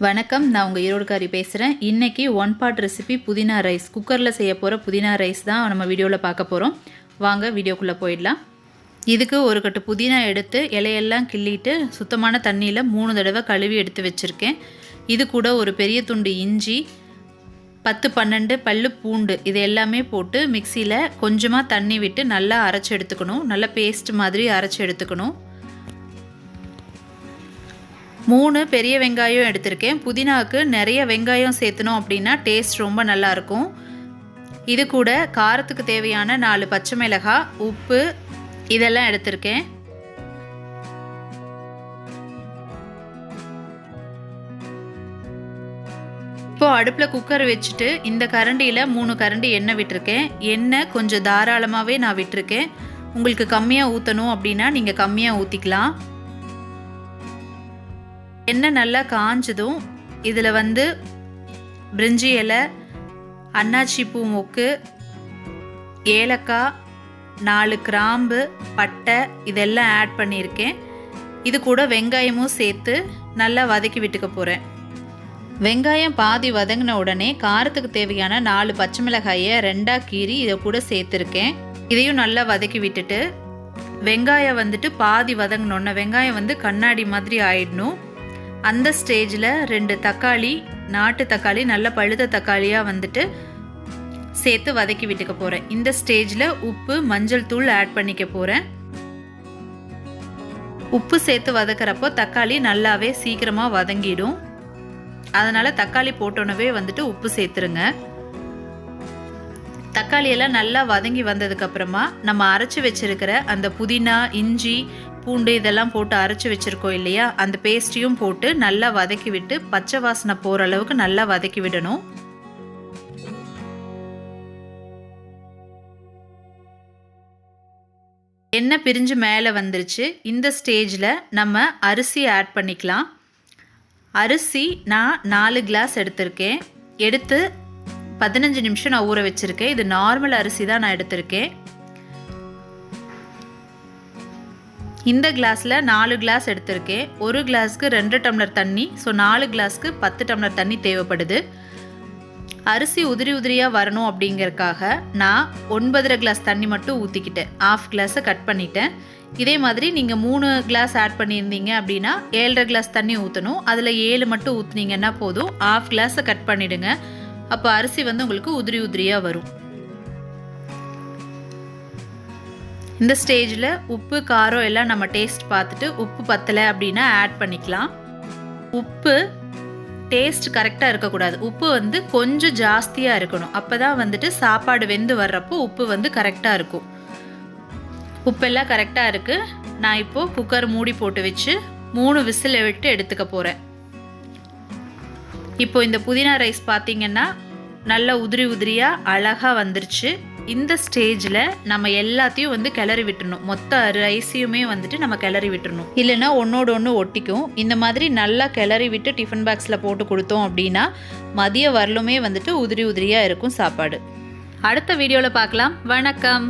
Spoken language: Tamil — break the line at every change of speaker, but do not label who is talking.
வணக்கம், நான் உங்கள் ஈரோடுக்காரி பேசுகிறேன். இன்றைக்கி ஒன் பார்ட் ரெசிபி புதினா ரைஸ். குக்கரில் செய்ய போகிற புதினா ரைஸ் தான் நம்ம வீடியோவில் பார்க்க போகிறோம். வாங்க வீடியோக்குள்ளே போயிடலாம். இதுக்கு ஒரு கட்டு புதினா எடுத்து இலையெல்லாம் கிள்ளிட்டு சுத்தமான தண்ணியில் 3 தடவை கழுவி எடுத்து வச்சுருக்கேன். இது கூட ஒரு பெரிய துண்டு இஞ்சி, 10-12 பல்லு பூண்டு, இது எல்லாமே போட்டு மிக்சியில் கொஞ்சமாக தண்ணி விட்டு நல்லா அரைச்சி எடுத்துக்கணும். நல்லா பேஸ்ட் மாதிரி அரைச்சி எடுத்துக்கணும். 3 பெரிய வெங்காயம் எடுத்திருக்கேன். புதினாவுக்கு நிறைய வெங்காயம் சேர்த்தணும் அப்படின்னா டேஸ்ட் ரொம்ப நல்லாயிருக்கும். இது கூட காரத்துக்கு தேவையான 4 பச்சை மிளகாய், உப்பு இதெல்லாம் எடுத்திருக்கேன். இப்போது அடுப்பில் குக்கர் வச்சுட்டு இந்த கரண்டியில் 3 கரண்டி எண்ணெய் விட்டுருக்கேன். எண்ணெய் கொஞ்சம் தாராளமாகவே நான் விட்டுருக்கேன். உங்களுக்கு கம்மியாக ஊற்றணும் அப்படின்னா நீங்கள் கம்மியாக ஊற்றிக்கலாம். எண்ணெய் நல்லா காஞ்சதும் இதில் பிரிஞ்சி இலை, அன்னாச்சி பூ மொக்கு, ஏலக்காய், 4 கிராம்பு, பட்டை இதெல்லாம் ஆட் பண்ணியிருக்கேன். இது கூட வெங்காயமும் சேர்த்து நல்லா வதக்கி விட்டுக்க போகிறேன். வெங்காயம் பாதி வதங்கின உடனே காரத்துக்கு தேவையான 4 பச்சை மிளகாயை 2ஆக கீறி இதை கூட சேர்த்துருக்கேன். இதையும் நல்லா வதக்கி விட்டுட்டு வெங்காயம் பாதி வதங்கினோன்னா வெங்காயம் கண்ணாடி மாதிரி ஆயிடணும். அந்த ஸ்டேஜில் 2 தக்காளி, நாட்டு தக்காளி, நல்ல பழுத்த தக்காளியாக சேர்த்து வதக்கி விட்டுக்க போகிறேன். இந்த ஸ்டேஜில் உப்பு, மஞ்சள் தூள் ஆட் பண்ணிக்க போகிறேன். உப்பு சேர்த்து வதக்கிறப்போ தக்காளி நல்லாவே சீக்கிரமாக வதங்கிடும். அதனால் தக்காளி போட்டோன்னவே உப்பு சேர்த்துருங்க. தக்காளியெல்லாம் நல்லா வதங்கி வந்ததுக்கப்புறமா நம்ம அரைச்சி வச்சுருக்கிற அந்த புதினா, இஞ்சி, பூண்டு இதெல்லாம் போட்டு அரைச்சி வச்சுருக்கோம் இல்லையா, அந்த பேஸ்ட்டையும் போட்டு நல்லா வதக்கி விட்டு பச்சை வாசனை போகிற அளவுக்கு நல்லா வதக்கி விடணும். எண்ணெய் பிரிஞ்சு மேலே வந்துருச்சு. இந்த ஸ்டேஜில் நம்ம அரிசி ஆட் பண்ணிக்கலாம். அரிசி நான் 4 கிளாஸ் எடுத்திருக்கேன். எடுத்து 15 நிமிஷம் நான் ஊற வச்சுருக்கேன். இது நார்மல் அரிசி தான் நான் எடுத்திருக்கேன். இந்த கிளாஸில் 4 கிளாஸ் எடுத்திருக்கேன். ஒரு கிளாஸ்க்கு 2 டம்ளர் தண்ணி. ஸோ 4 கிளாஸ்க்கு 10 டம்ளர் தண்ணி தேவைப்படுது. அரிசி உதிரி உதிரியாக வரணும் அப்படிங்கிறதுக்காக நான் 9.5 கிளாஸ் தண்ணி மட்டும் ஊற்றிக்கிட்டேன். 1/2 கிளாஸை கட் பண்ணிட்டேன். இதே மாதிரி நீங்கள் 3 கிளாஸ் ஆட் பண்ணியிருந்தீங்க அப்படின்னா 7.5 கிளாஸ் தண்ணி ஊற்றணும். அதில் 7 மட்டும் ஊற்றுனீங்கன்னா போதும். 1/2 கிளாஸை கட் பண்ணிவிடுங்க. அப்போ அரிசி உங்களுக்கு உதிரி உதிரியாக வரும். இந்த ஸ்டேஜில் உப்பு, காரம் எல்லாம் நம்ம டேஸ்ட் பார்த்துட்டு உப்பு பத்தலை அப்படின்னா ஆட் பண்ணிக்கலாம். உப்பு டேஸ்ட் கரெக்டாக இருக்கக்கூடாது. உப்பு கொஞ்சம் ஜாஸ்தியாக இருக்கணும். அப்போ தான் சாப்பாடு வெந்து வர்றப்போ உப்பு கரெக்டாக இருக்கும். உப்பெல்லாம் கரெக்டாக இருக்குது. நான் இப்போது குக்கர் மூடி போட்டு வச்சு 3 விசில் விட்டு எடுத்துக்க போகிறேன். இப்போ இந்த புதினா ரைஸ் பார்த்திங்கன்னா நல்லா உதிரி உதிரியாக அழகாக வந்துருச்சு. இந்த ஸ்டேஜில் நம்ம எல்லாத்தையும் கிளறி விட்டுறணும். மொத்த ரைஸையுமே நம்ம கிளறி விட்டுறணும். இல்லைன்னா ஒன்றோடு ஒன்று ஒட்டிக்கும். இந்த மாதிரி நல்லா கிளறி விட்டு டிஃபன் பாக்ஸில் போட்டு கொடுத்தோம் அப்படின்னா மதிய வரலுமே உதிரி உதிரியாக இருக்கும் சாப்பாடு. அடுத்த வீடியோவில் பார்க்கலாம். வணக்கம்.